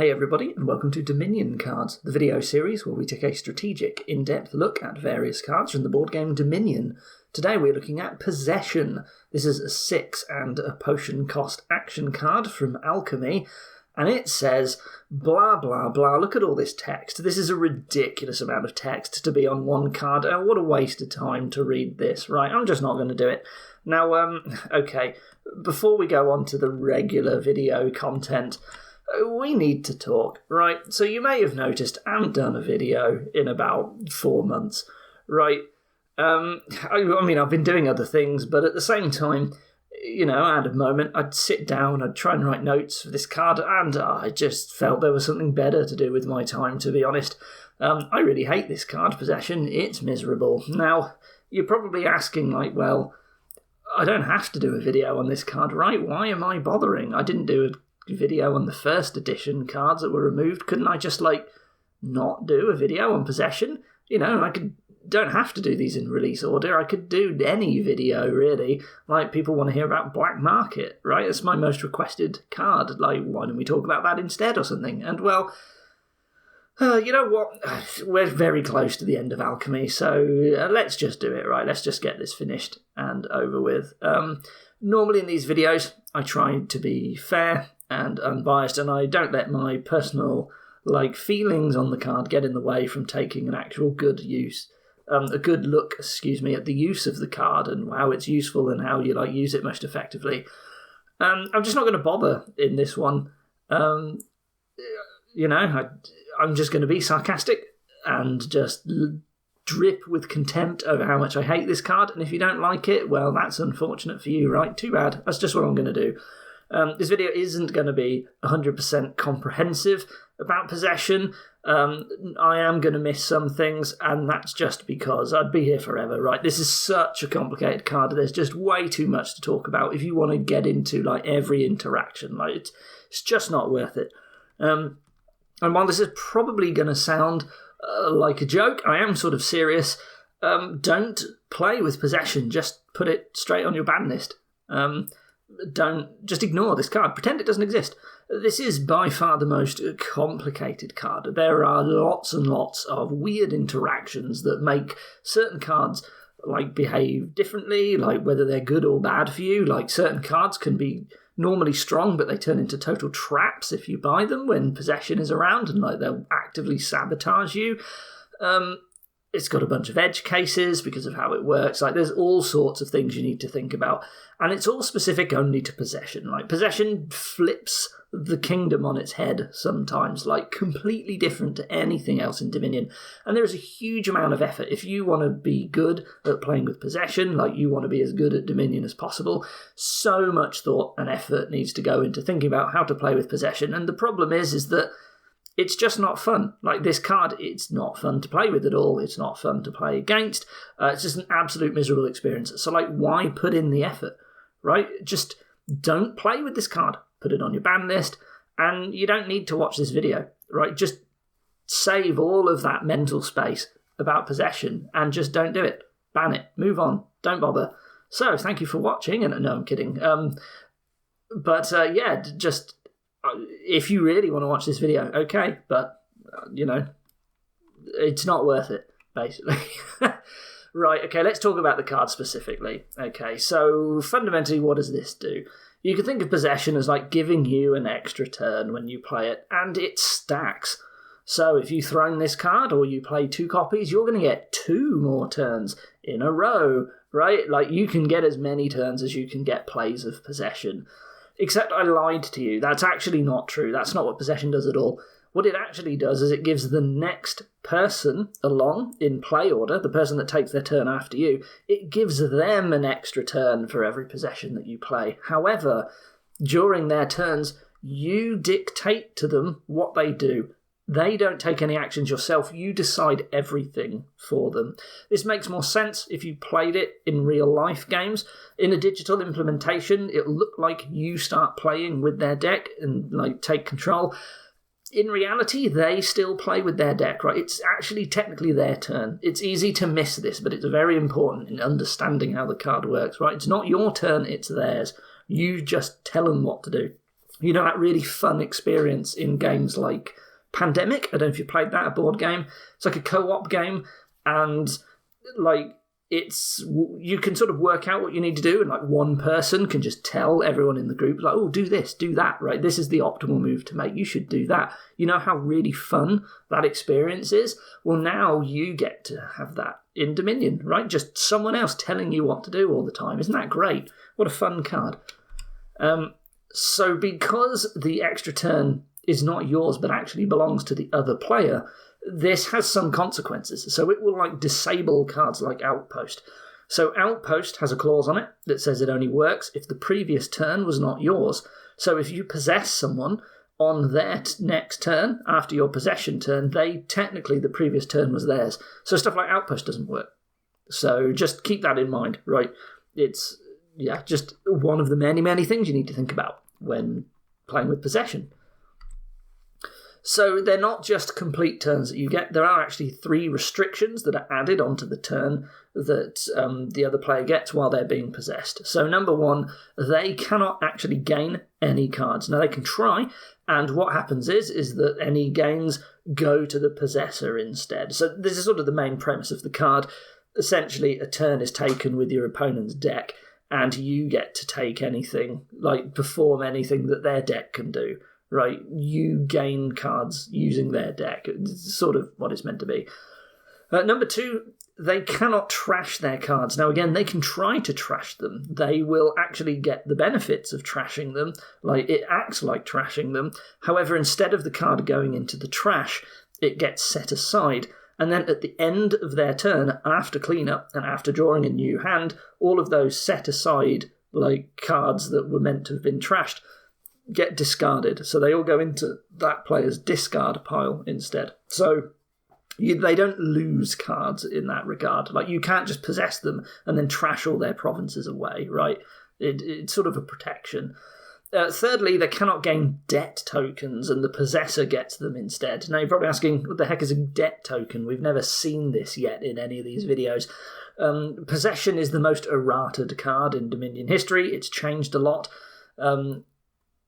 Hey everybody, and welcome to Dominion Cards, the video series where we take a strategic, in-depth look at various cards from the board game Dominion. Today we're looking at Possession. This is a 6 and a potion cost action card from Alchemy, and it says, blah blah blah, look at all this text. This is a ridiculous amount of text to be on one card. Oh, what a waste of time to read this. Right, I'm just not going to do it. Now, okay, before we go on to the regular video content, we need to talk, right? So you may have noticed I haven't done a video in about 4 months, right? I mean, I've been doing other things, but at the same time, you know, I had a moment, I'd sit down, I'd try and write notes for this card, and I just felt there was something better to do with my time, to be honest. I really hate this card, Possession. It's miserable. Now, you're probably asking, like, well, I don't have to do a video on this card, right? Why am I bothering? I didn't do a video on the first edition cards that were removed. Couldn't I just, like, not do a video on Possession? You know, don't have to do these in release order. I could do any video, really. Like, people want to hear about Black Market, right? It's my most requested card. Like, why don't we talk about that instead or something? And, well, you know what? We're very close to the end of Alchemy, so let's just do it, right? Let's just get this finished and over with. Normally in these videos, I try to be fair and unbiased, and I don't let my personal, like, feelings on the card get in the way from taking an actual good look at the use of the card and how it's useful and how you, like, use it most effectively. I'm just not going to bother in this one. You know, I'm just going to be sarcastic and just drip with contempt over how much I hate this card, and if you don't like it, well, that's unfortunate for you, right? Too bad. That's just what I'm going to do. This video isn't going to be 100% comprehensive about Possession. I am going to miss some things, and that's just because I'd be here forever, right? This is such a complicated card. There's just way too much to talk about if you want to get into, like, every interaction. Like, it's just not worth it. And while this is probably going to sound like a joke, I am sort of serious. Don't play with Possession. Just put it straight on your ban list. Don't just ignore this card. Pretend it doesn't exist. This is by far the most complicated card. There are lots and lots of weird interactions that make certain cards, like, behave differently, like whether they're good or bad for you. Like, certain cards can be normally strong, but they turn into total traps if you buy them when Possession is around, and, like, they'll actively sabotage you. It's got a bunch of edge cases because of how it works. Like, there's all sorts of things you need to think about. And it's all specific only to Possession. Like, Possession flips the kingdom on its head sometimes, like, completely different to anything else in Dominion. And there is a huge amount of effort. If you want to be good at playing with Possession, like, you want to be as good at Dominion as possible, so much thought and effort needs to go into thinking about how to play with Possession. And the problem is that it's just not fun. Like, this card, it's not fun to play with at all. It's not fun to play against. It's just an absolute miserable experience. So, like, why put in the effort, right? Just don't play with this card. Put it on your ban list, and you don't need to watch this video, right? Just save all of that mental space about Possession and just don't do it. Ban it. Move on. Don't bother. So, thank you for watching. And no, I'm kidding. Yeah, just... if you really want to watch this video, okay, but, you know, it's not worth it, basically. Right, okay, let's talk about the card specifically. Okay, so fundamentally, what does this do? You can think of Possession as, like, giving you an extra turn when you play it, and it stacks. So if you throw in this card or you play 2 copies, you're going to get 2 more turns in a row, right? Like, you can get as many turns as you can get plays of Possession. Except I lied to you. That's actually not true. That's not what Possession does at all. What it actually does is it gives the next person along in play order, the person that takes their turn after you, it gives them an extra turn for every Possession that you play. However, during their turns, you dictate to them what they do. They don't take any actions yourself. You decide everything for them. This makes more sense if you played it in real-life games. In a digital implementation, it'll look like you start playing with their deck and, like, take control. In reality, they still play with their deck, right? It's actually technically their turn. It's easy to miss this, but it's very important in understanding how the card works, right? It's not your turn, it's theirs. You just tell them what to do. You know, that really fun experience in games like Pandemic. I don't know if you played that, a board game. It's like a co-op game, and like you can sort of work out what you need to do, and like one person can just tell everyone in the group, like, oh, do this, do that, right? This is the optimal move to make. You should do that. You know how really fun that experience is? Well, now you get to have that in Dominion, right? Just someone else telling you what to do all the time. Isn't that great? What a fun card. So because the extra turn is not yours but actually belongs to the other player, this has some consequences. So it will like disable cards like Outpost. So Outpost has a clause on it that says it only works if the previous turn was not yours. So if you possess someone on their next turn, after your possession turn, technically the previous turn was theirs. So stuff like Outpost doesn't work. So just keep that in mind, right? It's just one of the many, many things you need to think about when playing with possession. So they're not just complete turns that you get. There are actually 3 restrictions that are added onto the turn that the other player gets while they're being possessed. So number 1, they cannot actually gain any cards. Now they can try, and what happens is that any gains go to the possessor instead. So this is sort of the main premise of the card. Essentially, a turn is taken with your opponent's deck, and you get to take anything, like perform anything that their deck can do. Right, you gain cards using their deck. It's sort of what it's meant to be. Number 2, they cannot trash their cards. Now, again, they can try to trash them. They will actually get the benefits of trashing them. Like, it acts like trashing them. However, instead of the card going into the trash, it gets set aside. And then at the end of their turn, after cleanup and after drawing a new hand, all of those set aside like cards that were meant to have been trashed get discarded. So they all go into that player's discard pile instead. So they don't lose cards in that regard. Like, you can't just possess them and then trash all their provinces away, right? It's sort of a protection. Thirdly, they cannot gain debt tokens, and the possessor gets them instead. Now, you're probably asking, what the heck is a debt token? We've never seen this yet in any of these videos. Possession is the most errated card in Dominion history. It's changed a lot.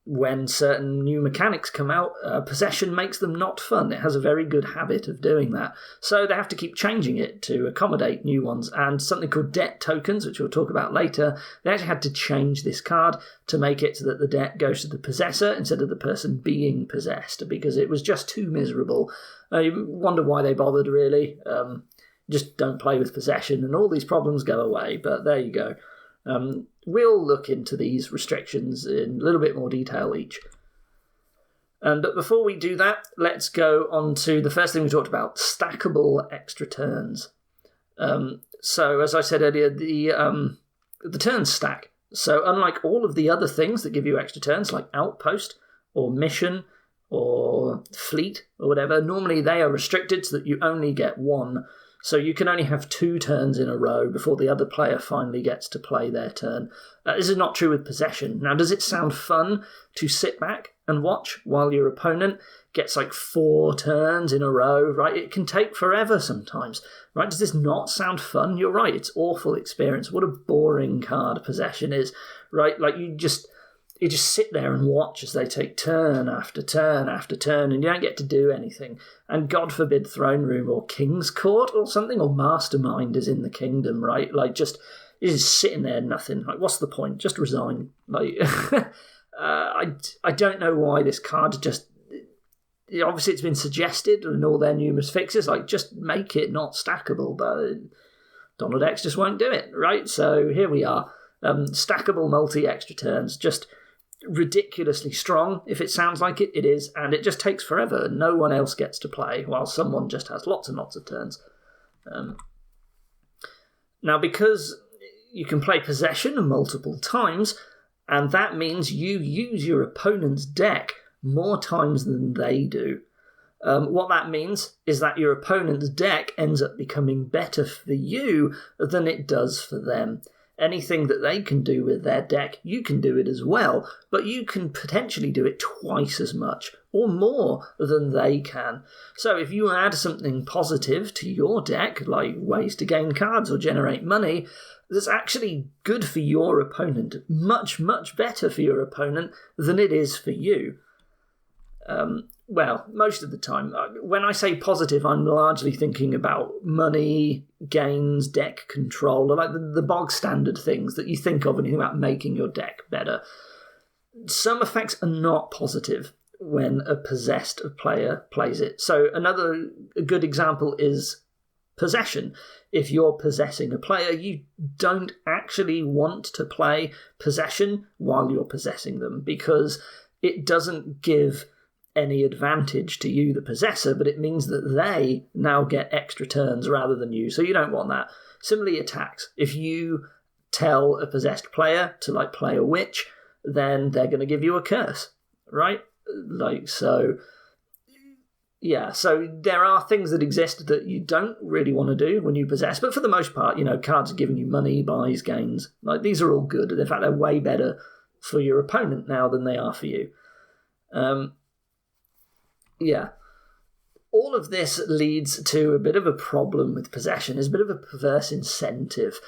When certain new mechanics come out, possession makes them not fun. It has a very good habit of doing that. So they have to keep changing it to accommodate new ones. And something called debt tokens, which we'll talk about later, they actually had to change this card to make it so that the debt goes to the possessor instead of the person being possessed, because it was just too miserable. You wonder why they bothered, really. Just don't play with possession and all these problems go away. But there you go. We'll look into these restrictions in a little bit more detail each. But before we do that, let's go on to the first thing we talked about, stackable extra turns. So, as I said earlier, the turns stack. So, unlike all of the other things that give you extra turns, like Outpost or Mission or Fleet or whatever, normally they are restricted so that you only get 1. So you can only have 2 turns in a row before the other player finally gets to play their turn. This is not true with possession. Now, does it sound fun to sit back and watch while your opponent gets like 4 turns in a row, right? It can take forever sometimes, right? Does this not sound fun? You're right, it's awful experience. What a boring card possession is, right? Like, you just sit there and watch as they take turn after turn after turn, and you don't get to do anything. And God forbid Throne Room or King's Court or something, or Mastermind is in the kingdom, right? Like, you're just sitting there, nothing. Like, what's the point? Just resign. Like, I don't know why this card just... Obviously, it's been suggested in all their numerous fixes, like, just make it not stackable, but Donald X just won't do it, right? So here we are. Stackable multi-extra turns, just ridiculously strong. If it sounds like it, it is, and it just takes forever. No one else gets to play, while someone just has lots and lots of turns. Now, because you can play possession multiple times, and that means you use your opponent's deck more times than they do. What that means is that your opponent's deck ends up becoming better for you than it does for them. anything that they can do with their deck, you can do it as well, but you can potentially do it twice as much or more than they can. So if you add something positive to your deck, like ways to gain cards or generate money, that's actually good for your opponent, much, much better for your opponent than it is for you. Well, most of the time. When I say positive, I'm largely thinking about money, gains, deck control, like the bog standard things that you think of when you think about making your deck better. Some effects are not positive when a possessed player plays it. So a good example is possession. If you're possessing a player, you don't actually want to play possession while you're possessing them, because it doesn't give any advantage to you, the possessor, but it means that they now get extra turns rather than you. So you don't want that. Similarly, attacks. If you tell a possessed player to play a witch, then they're going to give you a curse, right? So there are things that exist that you don't really want to do when you possess, but for the most part, cards are giving you money, buys, gains. These are all good. In fact, they're way better for your opponent now than they are for you. All of this leads to a bit of a problem with possession. It's a bit of a perverse incentive.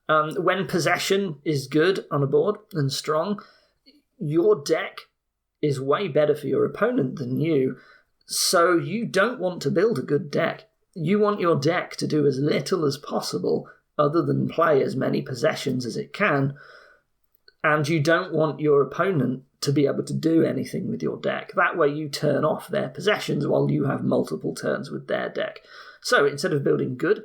When possession is good on a board and strong, your deck is way better for your opponent than you. So you don't want to build a good deck. You want your deck to do as little as possible other than play as many possessions as it can. And you don't want your opponent to be able to do anything with your deck. That way you turn off their possessions while you have multiple turns with their deck. So instead of building good,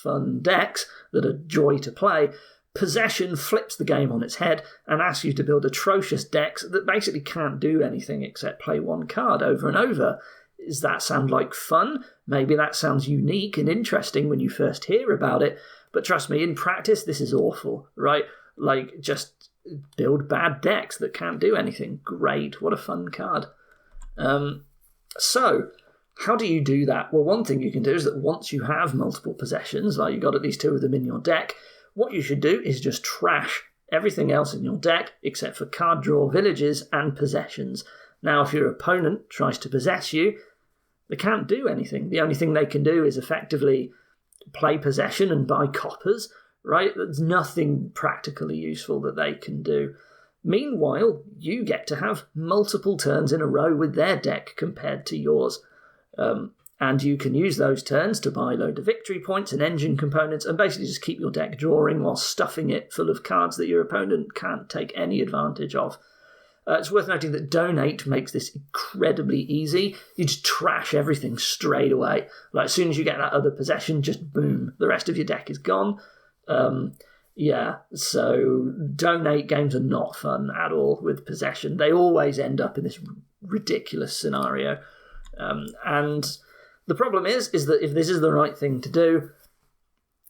fun decks that are joy to play, possession flips the game on its head and asks you to build atrocious decks that basically can't do anything except play one card over and over. Does that sound like fun? Maybe that sounds unique and interesting when you first hear about it, but trust me, in practice, this is awful, right? Just build bad decks that can't do anything. Great, what a fun card. So, how do you do that? Well, one thing you can do is that once you have multiple possessions, like you've got at least 2 of them in your deck, what you should do is just trash everything else in your deck except for card draw, villages, and possessions. Now, if your opponent tries to possess you, they can't do anything. The only thing they can do is effectively play possession and buy coppers, right? There's nothing practically useful that they can do. Meanwhile, you get to have multiple turns in a row with their deck compared to yours. And you can use those turns to buy a load of victory points and engine components and basically just keep your deck drawing while stuffing it full of cards that your opponent can't take any advantage of. It's worth noting that Donate makes this incredibly easy. You just trash everything straight away. As soon as you get that other possession, just boom, the rest of your deck is gone. So Donate games are not fun at all with possession. They always end up in this ridiculous scenario. And the problem is that if this is the right thing to do,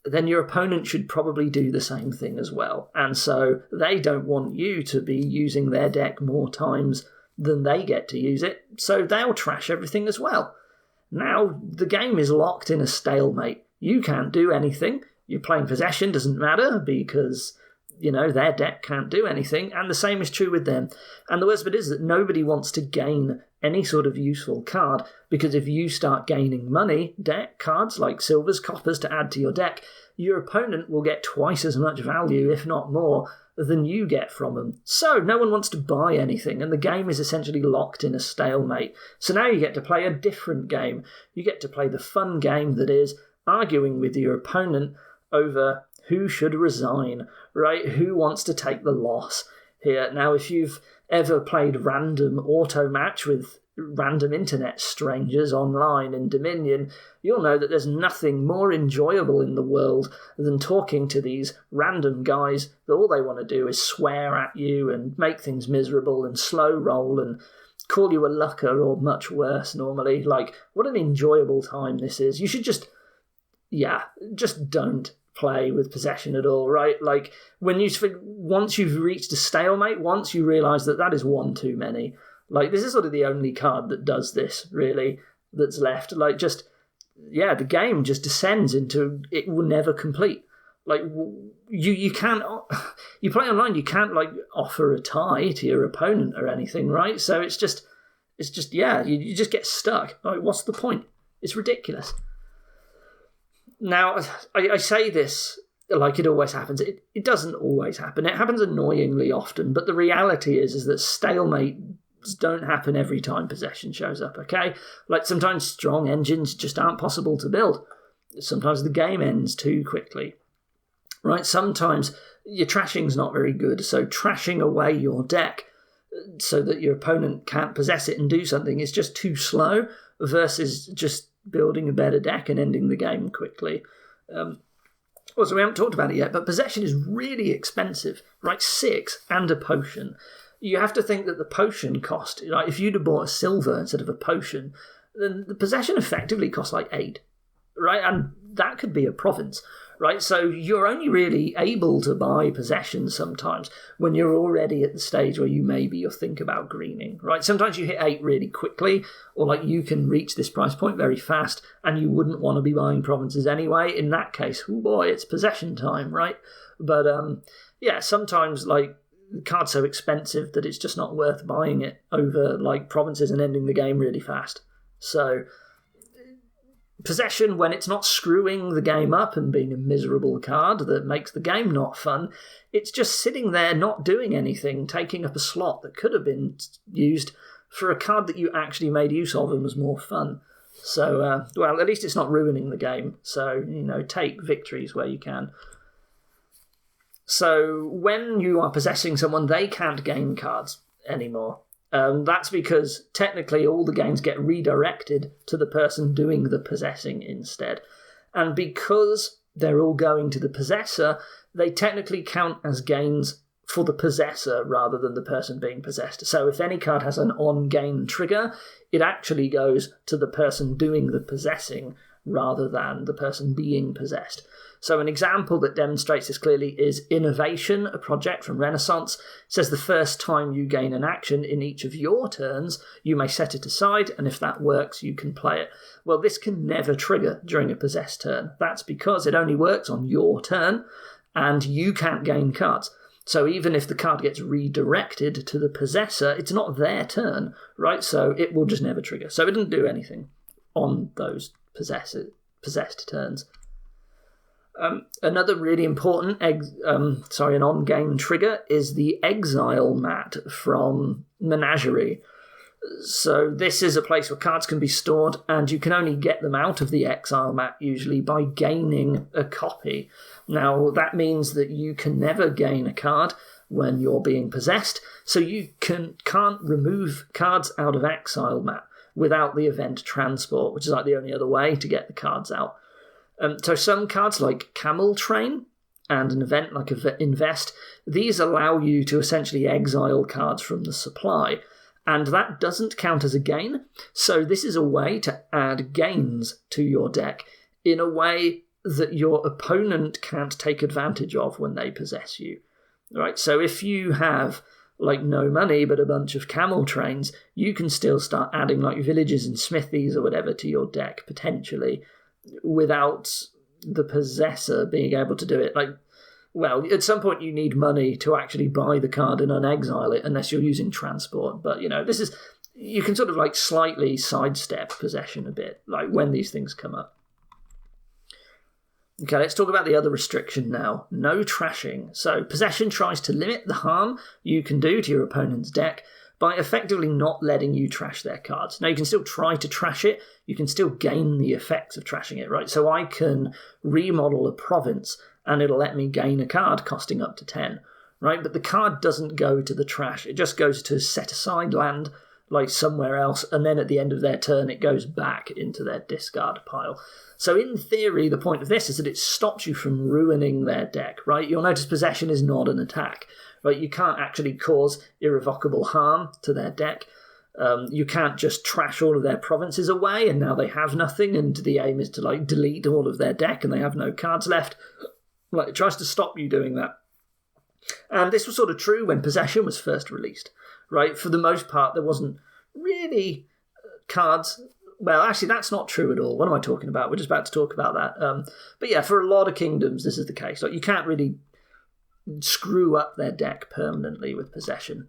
then your opponent should probably do the same thing as well. And so they don't want you to be using their deck more times than they get to use it, so they'll trash everything as well. Now, the game is locked in a stalemate. You can't do anything. You're playing possession, doesn't matter, because, their deck can't do anything, and the same is true with them. And the worst of it is that nobody wants to gain any sort of useful card, because if you start gaining money, deck cards like silvers, coppers to add to your deck, your opponent will get twice as much value, if not more, than you get from them. So no one wants to buy anything, and the game is essentially locked in a stalemate. So now you get to play a different game. You get to play the fun game that is arguing with your opponent over who should resign, right? Who wants to take the loss here? Now, if you've ever played random auto match with random internet strangers online in Dominion, you'll know that there's nothing more enjoyable in the world than talking to these random guys that all they want to do is swear at you and make things miserable and slow roll and call you a lucker or much worse normally. What an enjoyable time this is. You should just don't play with possession at all, right? Once you've reached a stalemate, once you realise that is one too many. This is sort of the only card that does this, really, that's left. The game just descends into it will never complete. Like, you can't... You play online, you can't, like, offer a tie to your opponent or anything, right? So it's just yeah, you just get stuck. Like, what's the point? It's ridiculous. Now, I say this like it always happens. It doesn't always happen. It happens annoyingly often, but the reality is that stalemates don't happen every time possession shows up, okay? Like, sometimes strong engines just aren't possible to build. Sometimes the game ends too quickly, right? Sometimes your trashing's not very good, so trashing away your deck so that your opponent can't possess it and do something is just too slow versus just building a better deck and ending the game quickly. Also, we haven't talked about it yet, but possession is really expensive, right? 6 and a potion. You have to think that the potion cost, like if you'd have bought a silver instead of a potion, then the possession effectively costs like 8, right? And that could be a province, right? So you're only really able to buy possession sometimes when you're already at the stage where you'll think about greening, right? Sometimes you hit 8 really quickly, or like you can reach this price point very fast and you wouldn't want to be buying provinces anyway. In that case, oh boy, it's possession time, right? But yeah, sometimes like the card's so expensive that it's just not worth buying it over like provinces and ending the game really fast. So possession, when it's not screwing the game up and being a miserable card that makes the game not fun, it's just sitting there not doing anything, taking up a slot that could have been used for a card that you actually made use of and was more fun. So, well, at least it's not ruining the game. So, take victories where you can. So, when you are possessing someone, they can't gain cards anymore. That's because technically all the gains get redirected to the person doing the possessing instead. And because they're all going to the possessor, they technically count as gains for the possessor rather than the person being possessed. So if any card has an on-gain trigger, it actually goes to the person doing the possessing rather than the person being possessed. So an example that demonstrates this clearly is Innovation, a project from Renaissance. It says the first time you gain an action in each of your turns, you may set it aside, and if that works, you can play it. Well, this can never trigger during a possessed turn. That's because it only works on your turn, and you can't gain cards. So even if the card gets redirected to the possessor, it's not their turn, right? So it will just never trigger. So it doesn't do anything on those possessed turns. Another really important an on-game trigger is the exile mat from Menagerie. So this is a place where cards can be stored, and you can only get them out of the exile mat usually by gaining a copy. Now, that means that you can never gain a card when you're being possessed, so you can't remove cards out of exile mat without the event transport, which is like the only other way to get the cards out. So some cards like Camel Train and an event like Invest, these allow you to essentially exile cards from the supply, and that doesn't count as a gain. So this is a way to add gains to your deck in a way that your opponent can't take advantage of when they possess you. Right? So if you have like no money but a bunch of camel trains, you can still start adding like villages and smithies or whatever to your deck potentially, without the possessor being able to do it. Like, well, at some point you need money to actually buy the card and unexile it, unless you're using transport. But, this is... You can sort of, like, slightly sidestep possession a bit, like, when these things come up. Okay, let's talk about the other restriction now. No trashing. So, possession tries to limit the harm you can do to your opponent's deck by effectively not letting you trash their cards. Now, you can still try to trash it. You can still gain the effects of trashing it, right? So I can remodel a province, and it'll let me gain a card costing up to 10, right? But the card doesn't go to the trash. It just goes to set-aside land, like somewhere else, and then at the end of their turn, it goes back into their discard pile. So in theory, the point of this is that it stops you from ruining their deck, right? You'll notice possession is not an attack. Right, you can't actually cause irrevocable harm to their deck. You can't just trash all of their provinces away and now they have nothing, and the aim is to like delete all of their deck and they have no cards left. Like, it tries to stop you doing that. And this was sort of true when possession was first released, right? For the most part, there wasn't really cards Well, actually, that's not true at all. What am I talking about? We're just about to talk about that. But yeah, for a lot of kingdoms, this is the case. Like, you can't really screw up their deck permanently with possession.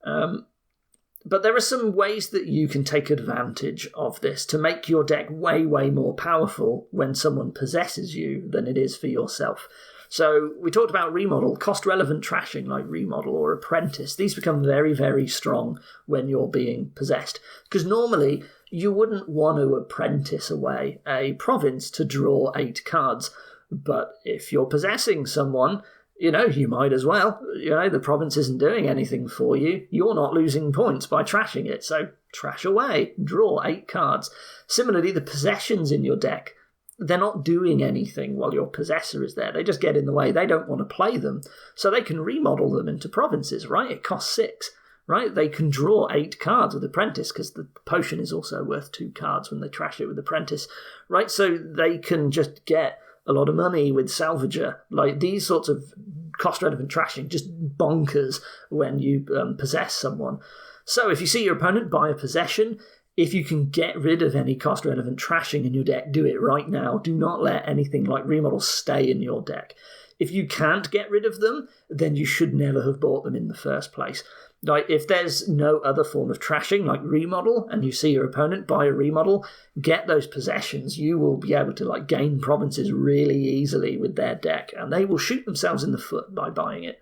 But there are some ways that you can take advantage of this to make your deck way, way more powerful when someone possesses you than it is for yourself. So we talked about remodel, cost-relevant trashing like remodel or apprentice. These become very, very strong when you're being possessed. Because normally you wouldn't want to apprentice away a province to draw 8 cards. But if you're possessing someone, you might as well. The province isn't doing anything for you. You're not losing points by trashing it. So trash away, draw 8 cards. Similarly, the possessions in your deck, they're not doing anything while your possessor is there. They just get in the way. They don't want to play them. So they can remodel them into provinces, right? It costs 6, right? They can draw 8 cards with Apprentice because the potion is also worth 2 cards when they trash it with Apprentice, right? So they can just get a lot of money with Salvager. Like, these sorts of cost-relevant trashing, just bonkers when you possess someone. So if you see your opponent buy a possession, if you can get rid of any cost-relevant trashing in your deck, do it right now. Do not let anything like remodel stay in your deck. If you can't get rid of them, then you should never have bought them in the first place. Like, if there's no other form of trashing, like remodel, and you see your opponent buy a remodel, get those possessions. You will be able to gain provinces really easily with their deck, and they will shoot themselves in the foot by buying it.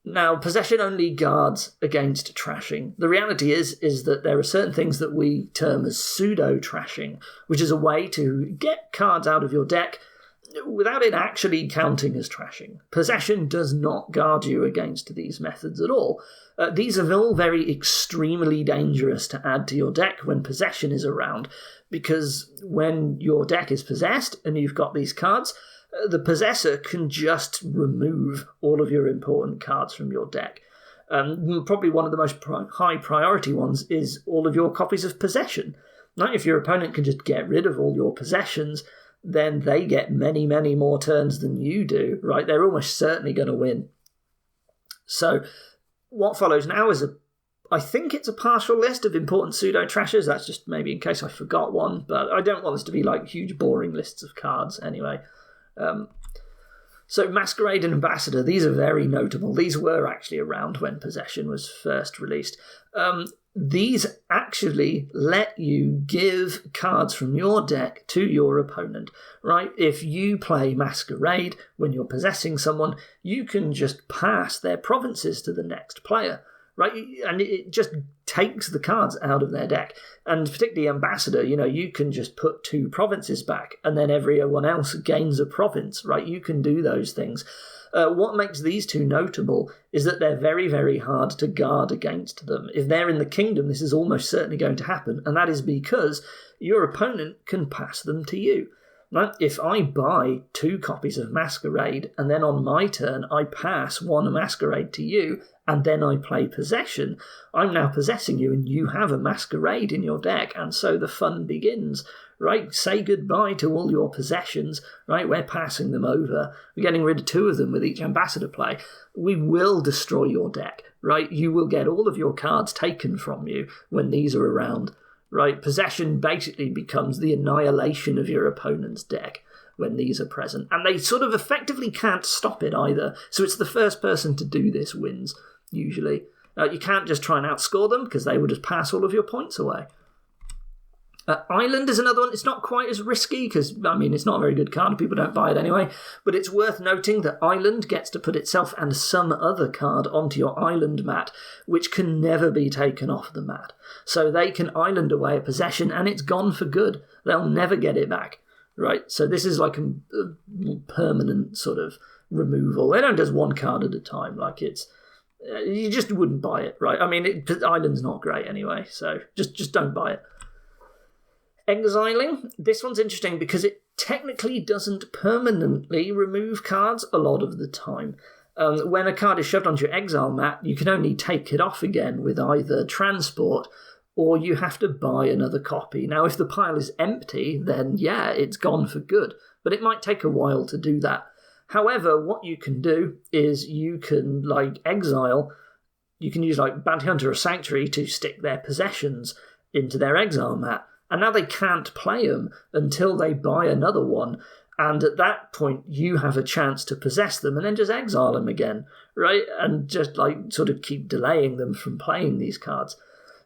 Now, possession only guards against trashing. The reality is that there are certain things that we term as pseudo-trashing, which is a way to get cards out of your deck without it actually counting as trashing. Possession does not guard you against these methods at all. These are all very extremely dangerous to add to your deck when possession is around, because when your deck is possessed and you've got these cards, the possessor can just remove all of your important cards from your deck. Probably one of the most high priority ones is all of your copies of possession. Now, if your opponent can just get rid of all your possessions, then they get many, many more turns than you do, right? They're almost certainly going to win. So what follows now is I think it's a partial list of important pseudo-trashers. That's just maybe in case I forgot one, but I don't want this to be huge boring lists of cards anyway. So Masquerade and Ambassador, these are very notable. These were actually around when Possession was first released. These actually let you give cards from your deck to your opponent, right? If you play Masquerade when you're possessing someone, you can just pass their provinces to the next player, right? And it just takes the cards out of their deck. And particularly Ambassador, you can just put 2 provinces back and then everyone else gains a province, right? You can do those things. What makes these 2 notable is that they're very, very hard to guard against them. If they're in the kingdom, this is almost certainly going to happen, and that is because your opponent can pass them to you. Right? If I buy 2 copies of Masquerade, and then on my turn I pass 1 Masquerade to you, and then I play Possession, I'm now possessing you, and you have a Masquerade in your deck, and so the fun begins. Right, say goodbye to all your possessions, right, we're passing them over, we're getting rid of 2 of them with each Ambassador play. We will destroy your deck, right, you will get all of your cards taken from you when these are around, right. Possession basically becomes the annihilation of your opponent's deck when these are present, and they sort of effectively can't stop it either, so it's the first person to do this wins, usually. You can't just try and outscore them, because they will just pass all of your points away. Island is another one. It's not quite as risky because, it's not a very good card and people don't buy it anyway. But it's worth noting that Island gets to put itself and some other card onto your Island mat, which can never be taken off the mat. So they can Island away a possession and it's gone for good. They'll never get it back. Right? So this is like a permanent sort of removal. They don't just 1 card at a time. You just wouldn't buy it, right? Island's not great anyway, so just don't buy it. Exiling, this one's interesting because it technically doesn't permanently remove cards a lot of the time. When a card is shoved onto your exile mat, you can only take it off again with either transport or you have to buy another copy. Now, if the pile is empty, then yeah, it's gone for good, but it might take a while to do that. However, what you can do is you can, exile, you can use Bounty Hunter or Sanctuary to stick their possessions into their exile mat. And now they can't play them until they buy another one. And at that point, you have a chance to possess them and then just exile them again, right? And just like sort of keep delaying them from playing these cards.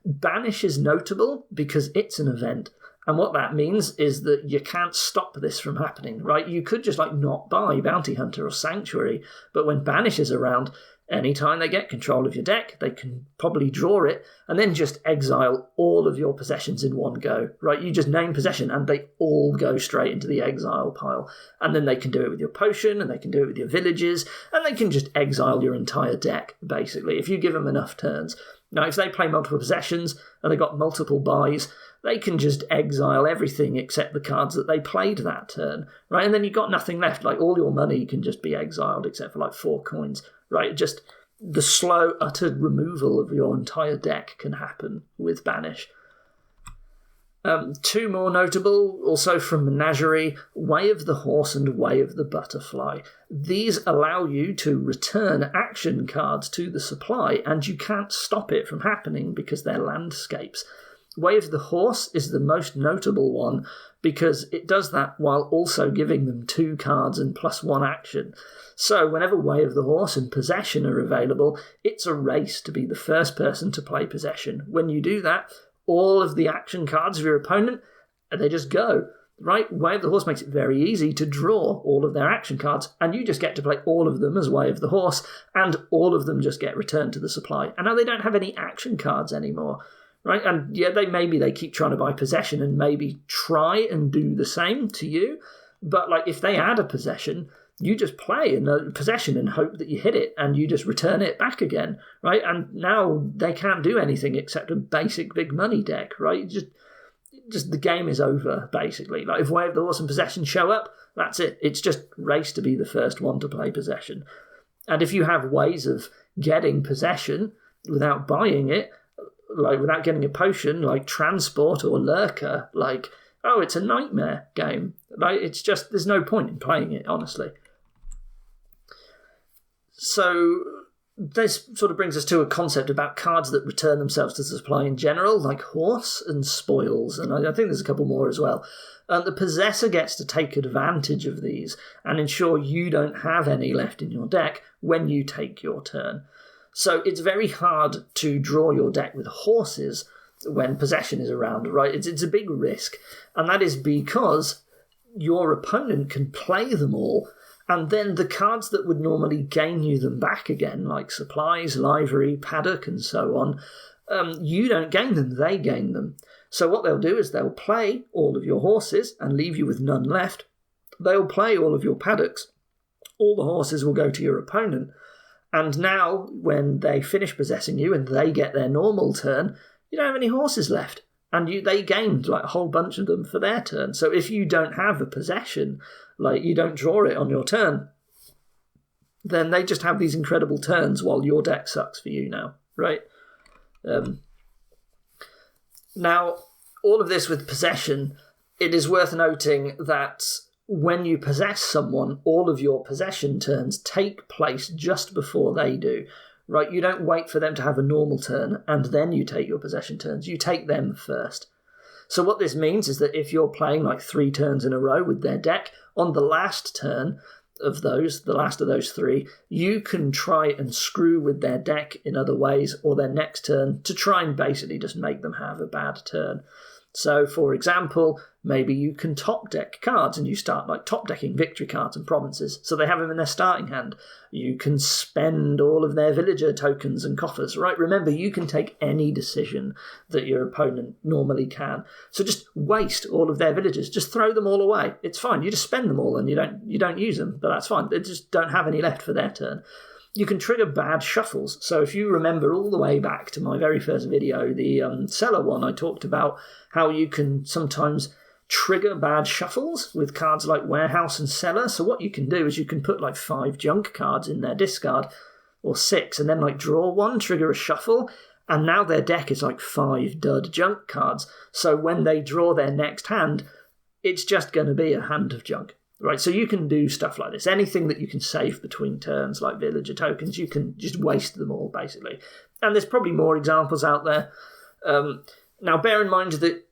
Banish is notable because it's an event. And what that means is that you can't stop this from happening, right? You could just like not buy Bounty Hunter or Sanctuary, but when Banish is around, anytime they get control of your deck, they can probably draw it and then just exile all of your possessions in one go, right? You just name possession and they all go straight into the exile pile. And then they can do it with your potion and they can do it with your villages and they can just exile your entire deck, basically, if you give them enough turns. Now, if they play multiple possessions and they've got multiple buys, they can just exile everything except the cards that they played that turn, right? And then you've got nothing left. Like, all your money can just be exiled except for like 4 coins, right? Just the slow, utter removal of your entire deck can happen with Banish. 2 more notable, also from Menagerie, Way of the Horse and Way of the Butterfly. These allow you to return action cards to the supply, and you can't stop it from happening because they're landscapes. Way of the Horse is the most notable one because it does that while also giving them 2 cards and +1 action. So whenever Way of the Horse and Possession are available, it's a race to be the first person to play Possession. When you do that, all of the action cards of your opponent, they just go, right? Way of the Horse makes it very easy to draw all of their action cards, and you just get to play all of them as Way of the Horse, and all of them just get returned to the supply. And now they don't have any action cards anymore, right? And yeah, they keep trying to buy Possession and maybe try and do the same to you, but like if they add a Possession, you just play in a Possession and hope that you hit it, and you just return it back again, right? And now they can't do anything except a basic big money deck, right? Just the game is over, basically. Like, if Way of the Horse and Possession show up, that's it. It's just race to be the first one to play Possession. And if you have ways of getting Possession without buying it, like without getting a potion, like Transport or Lurker, like, oh, it's a nightmare game. Like, it's just, there's no point in playing it, honestly. So this sort of brings us to a concept about cards that return themselves to the supply in general, like Horse and Spoils, and I think there's a couple more as well. The Possessor gets to take advantage of these and ensure you don't have any left in your deck when you take your turn. So it's very hard to draw your deck with Horses when Possession is around, right? It's a big risk, and that is because your opponent can play them all, and then the cards that would normally gain you them back again, like Supplies, Livery, Paddock, and so on, you don't gain them, they gain them. So what they'll do is they'll play all of your Horses and leave you with none left. They'll play all of your Paddocks. All the Horses will go to your opponent. And now, when they finish possessing you and they get their normal turn, you don't have any Horses left. And they gained like a whole bunch of them for their turn. So if you don't have a Possession, like you don't draw it on your turn, then they just have these incredible turns while your deck sucks for you now, right? Now, all of this with Possession, it is worth noting that when you possess someone, all of your possession turns take place just before they do. Right, you don't wait for them to have a normal turn and then you take your possession turns. You take them first. So what this means is that if you're playing like 3 turns in a row with their deck, on the last turn of those, the last of those 3, you can try and screw with their deck in other ways or their next turn to try and basically just make them have a bad turn. So, for example, maybe you can top deck cards and you start like top decking victory cards and provinces, so they have them in their starting hand. You can spend all of their villager tokens and coffers, right? Remember, you can take any decision that your opponent normally can. So just waste all of their villagers, just throw them all away. It's fine. You just spend them all and you don't use them, but that's fine. They just don't have any left for their turn. You can trigger bad shuffles. So if you remember all the way back to my very first video, the Cellar one, I talked about how you can sometimes trigger bad shuffles with cards like Warehouse and Cellar. So what you can do is you can put like 5 junk cards in their discard, or 6, and then like draw 1, trigger a shuffle, and now their deck is like 5 dud junk cards. So when they draw their next hand, it's just going to be a hand of junk. Right, so you can do stuff like this. Anything that you can save between turns, like villager tokens, you can just waste them all, basically. And there's probably more examples out there. Now, bear in mind that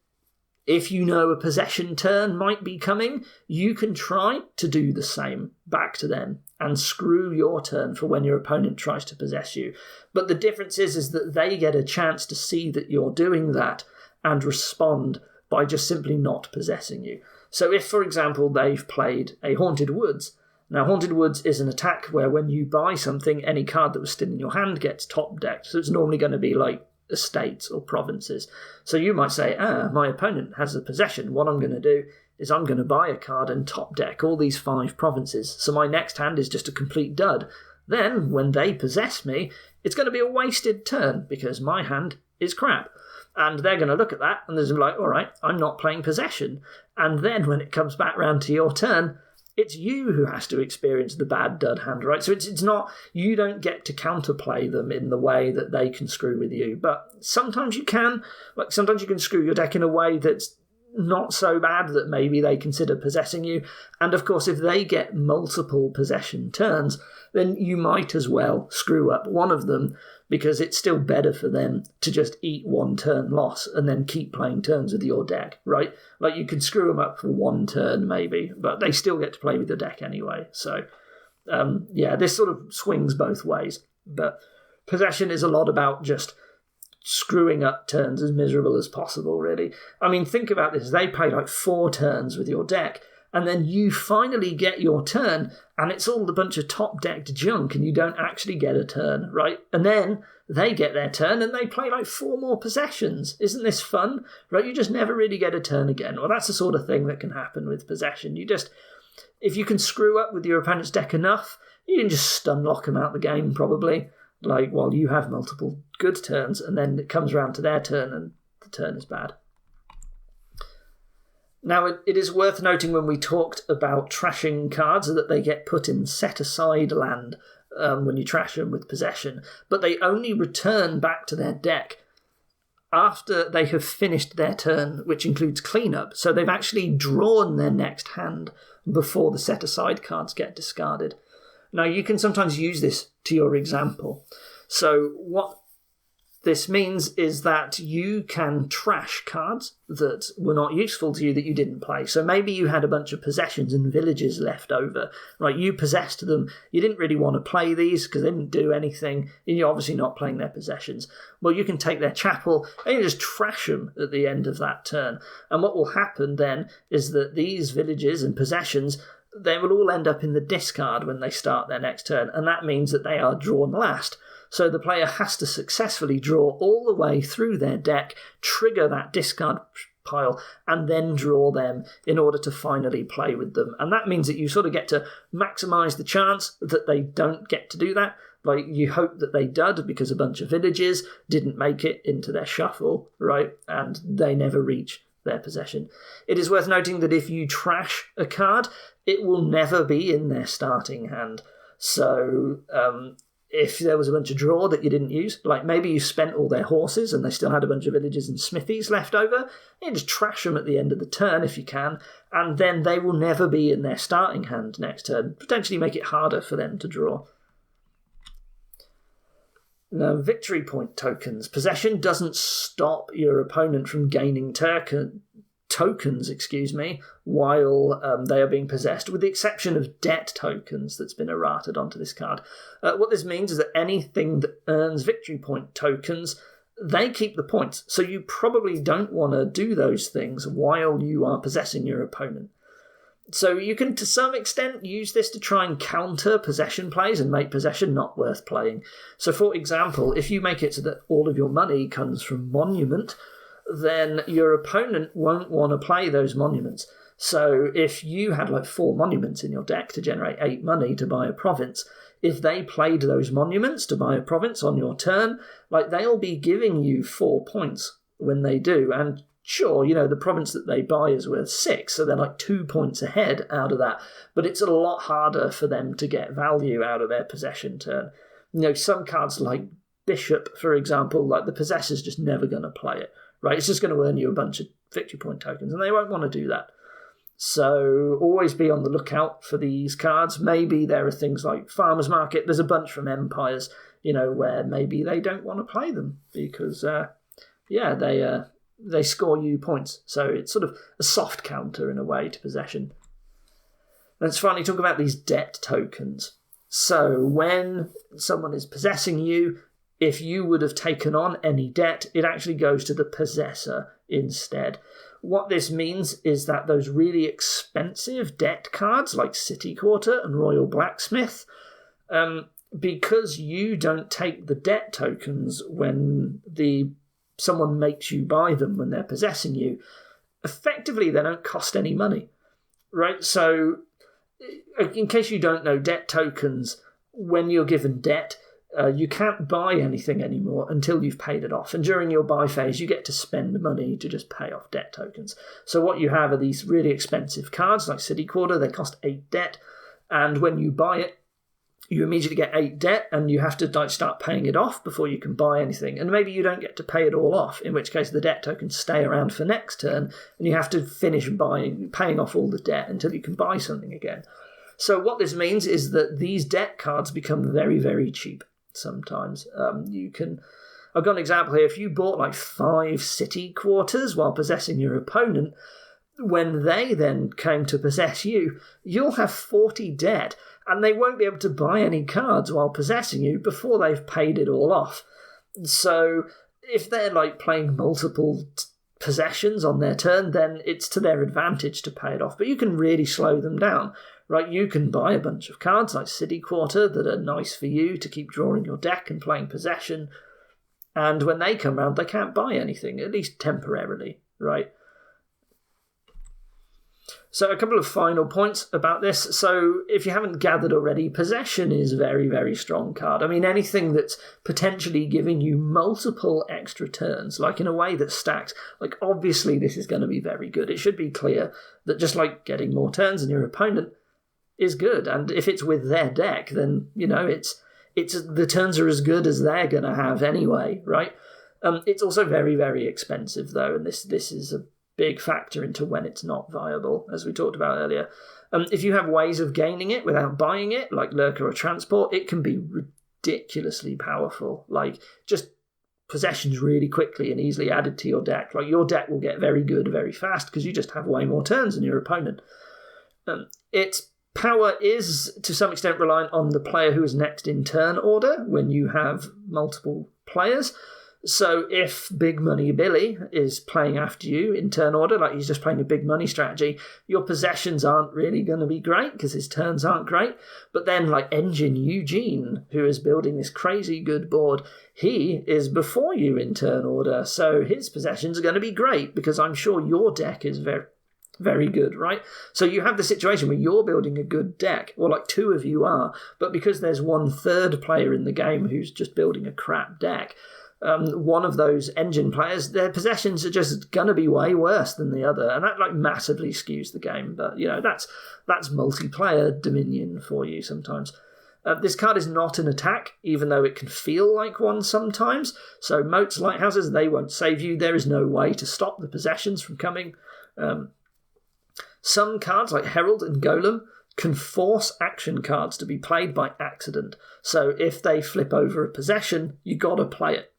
if you know a possession turn might be coming, you can try to do the same back to them and screw your turn for when your opponent tries to possess you. But the difference is that they get a chance to see that you're doing that and respond by just simply not possessing you. So if, for example, they've played a Haunted Woods. Now, Haunted Woods is an attack where when you buy something, any card that was still in your hand gets top-decked. So it's normally going to be like estates or provinces. So you might say, my opponent has a possession. What I'm going to do is I'm going to buy a card and top deck all these 5 provinces. So my next hand is just a complete dud. Then, when they possess me, it's going to be a wasted turn because my hand is crap. And they're going to look at that and they're like, all right, I'm not playing possession. And then when it comes back round to your turn, it's you who has to experience the bad dud hand, right? So it's not, you don't get to counterplay them in the way that they can screw with you. But sometimes you can. Like sometimes you can screw your deck in a way that's not so bad that maybe they consider possessing you. And of course, if they get multiple possession turns, then you might as well screw up one of them because it's still better for them to just eat one turn loss and then keep playing turns with your deck, right? Like you can screw them up for one turn maybe, but they still get to play with your deck anyway. So, this sort of swings both ways. But possession is a lot about just screwing up turns as miserable as possible, really. I mean, think about this. They play like 4 turns with your deck, and then you finally get your turn, and it's all a bunch of top-decked junk, and you don't actually get a turn, right? And then they get their turn, and they play like 4 more possessions. Isn't this fun? Right? You just never really get a turn again. Well, that's the sort of thing that can happen with possession. If you can screw up with your opponent's deck enough, you can just stun lock them out the game, probably. Like, while you have multiple good turns, and then it comes around to their turn, and the turn is bad. Now, it is worth noting when we talked about trashing cards that they get put in set-aside land when you trash them with possession, but they only return back to their deck after they have finished their turn, which includes cleanup. So they've actually drawn their next hand before the set-aside cards get discarded. Now, you can sometimes use this to your example. So what this means is that you can trash cards that were not useful to you that you didn't play. So maybe you had a bunch of possessions and villages left over, right? You possessed them. You didn't really want to play these because they didn't do anything. And you're obviously not playing their possessions. Well, you can take their chapel and you just trash them at the end of that turn. And what will happen then is that these villages and possessions, they will all end up in the discard when they start their next turn, and that means that they are drawn last. So the player has to successfully draw all the way through their deck, trigger that discard pile, and then draw them in order to finally play with them. And that means that you sort of get to maximise the chance that they don't get to do that. Like, you hope that they dud because a bunch of villages didn't make it into their shuffle, right? And they never reach their possession. It is worth noting that if you trash a card, it will never be in their starting hand. So if there was a bunch of draw that you didn't use, like maybe you spent all their horses and they still had a bunch of villages and smithies left over, you just trash them at the end of the turn if you can, and then they will never be in their starting hand next turn, potentially make it harder for them to draw. Now, victory point tokens. Possession doesn't stop your opponent from gaining tokens, while they are being possessed, with the exception of debt tokens that's been errated onto this card. What this means is that anything that earns victory point tokens, they keep the points. So you probably don't want to do those things while you are possessing your opponent. So you can, to some extent, use this to try and counter possession plays and make possession not worth playing. So, for example, if you make it so that all of your money comes from monument, then your opponent won't want to play those monuments. So if you had like 4 monuments in your deck to generate 8 money to buy a province, if they played those monuments to buy a province on your turn, like they'll be giving you 4 points when they do. And sure, the province that they buy is worth 6, so they're like 2 points ahead out of that. But it's a lot harder for them to get value out of their possession turn. Some cards like Bishop, for example, like the possessor's just never going to play it. Right, it's just going to earn you a bunch of victory point tokens, and they won't want to do that. So always be on the lookout for these cards. Maybe there are things like Farmer's Market. There's a bunch from Empires, where maybe they don't want to play them because, they score you points. So it's sort of a soft counter in a way to possession. Let's finally talk about these debt tokens. So when someone is possessing you, if you would have taken on any debt, it actually goes to the possessor instead. What this means is that those really expensive debt cards like City Quarter and Royal Blacksmith, because you don't take the debt tokens when someone makes you buy them when they're possessing you, effectively they don't cost any money, right? So in case you don't know, debt tokens, when you're given debt, you can't buy anything anymore until you've paid it off. And during your buy phase, you get to spend money to just pay off debt tokens. So what you have are these really expensive cards like City Quarter. They cost 8 debt. And when you buy it, you immediately get 8 debt, and you have to start paying it off before you can buy anything. And maybe you don't get to pay it all off, in which case the debt tokens stay around for next turn, and you have to finish paying off all the debt until you can buy something again. So what this means is that these debt cards become very, very cheap sometimes. I've got an example here. If you bought like 5 City Quarters while possessing your opponent, when they then came to possess you, you'll have 40 debt, and they won't be able to buy any cards while possessing you before they've paid it all off. So if they're like playing multiple possessions on their turn, then it's to their advantage to pay it off. But you can really slow them down, right? You can buy a bunch of cards like City Quarter that are nice for you to keep drawing your deck and playing possession. And when they come round, they can't buy anything, at least temporarily, right? So a couple of final points about this. So if you haven't gathered already, possession is a very, very strong card. I mean, anything that's potentially giving you multiple extra turns, like in a way that stacks, like obviously this is going to be very good. It should be clear that just like getting more turns than your opponent is good. And if it's with their deck, then, you know, it's the turns are as good as they're going to have anyway, right? It's also very, very expensive, though, and this is a big factor into when it's not viable, as we talked about earlier. If you have ways of gaining it without buying it, like Lurker or Transport, it can be ridiculously powerful. Like, just possessions really quickly and easily added to your deck. Like, your deck will get very good very fast because you just have way more turns than your opponent. Its power is, to some extent, reliant on the player who is next in turn order when you have multiple players. So if Big Money Billy is playing after you in turn order, like he's just playing a big money strategy, your possessions aren't really going to be great because his turns aren't great. But then like Engine Eugene, who is building this crazy good board, he is before you in turn order. So his possessions are going to be great because I'm sure your deck is very, very good, right? So you have the situation where you're building a good deck, or like 2 of you are, but because there's 1/3 player in the game who's just building a crap deck, one of those engine players, their possessions are just going to be way worse than the other, and that like massively skews the game. But you know, that's multiplayer Dominion for you sometimes. This card is not an attack, even though it can feel like one sometimes. So Moats, Lighthouses, they won't save you. There is no way to stop the possessions from coming. Some cards like Herald and Golem can force action cards to be played by accident. So if they flip over a possession, you got to play it.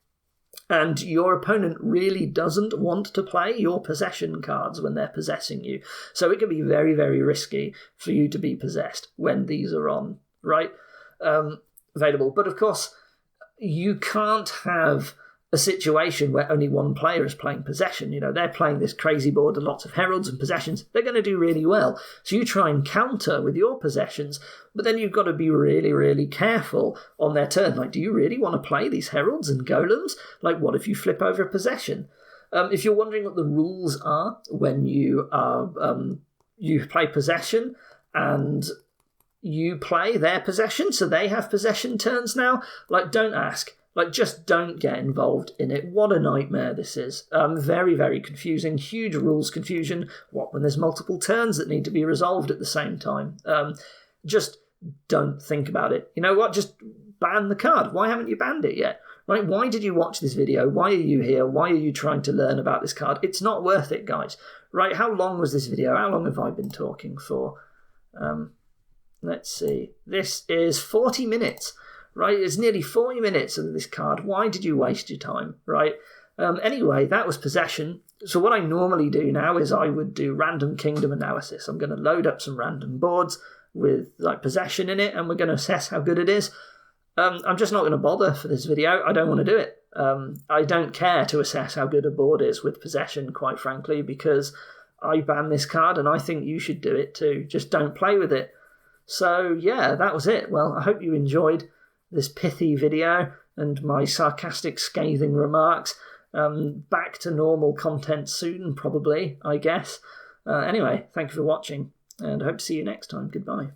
And your opponent really doesn't want to play your possession cards when they're possessing you. So it can be very, very risky for you to be possessed when these are on, right? Available. But of course, you can't have a situation where only one player is playing possession. You know, they're playing this crazy board with lots of heralds and possessions. They're going to do really well. So you try and counter with your possessions, but then you've got to be really, really careful on their turn. Like, do you really want to play these heralds and golems? Like, what if you flip over a possession? If you're wondering what the rules are when you play possession and you play their possession, so they have possession turns now, like, don't ask. Like, just don't get involved in it. What a nightmare this is. Very, very confusing. Huge rules confusion. What when there's multiple turns that need to be resolved at the same time? Just don't think about it. You know what? Just ban the card. Why haven't you banned it yet? Right? Why did you watch this video? Why are you here? Why are you trying to learn about this card? It's not worth it, guys. Right? How long was this video? How long have I been talking for? Let's see. This is 40 minutes. Right, it's nearly 40 minutes of this card. Why did you waste your time, right? Anyway, that was possession. So what I normally do now is I would do random kingdom analysis. I'm going to load up some random boards with like possession in it, and we're going to assess how good it is. I'm just not going to bother for this video. I don't want to do it. I don't care to assess how good a board is with possession, quite frankly, because I ban this card and I think you should do it too. Just don't play with it. So yeah, that was it. Well, I hope you enjoyed this pithy video and my sarcastic, scathing remarks. Back to normal content soon, probably, I guess. Anyway, thank you for watching, and I hope to see you next time. Goodbye.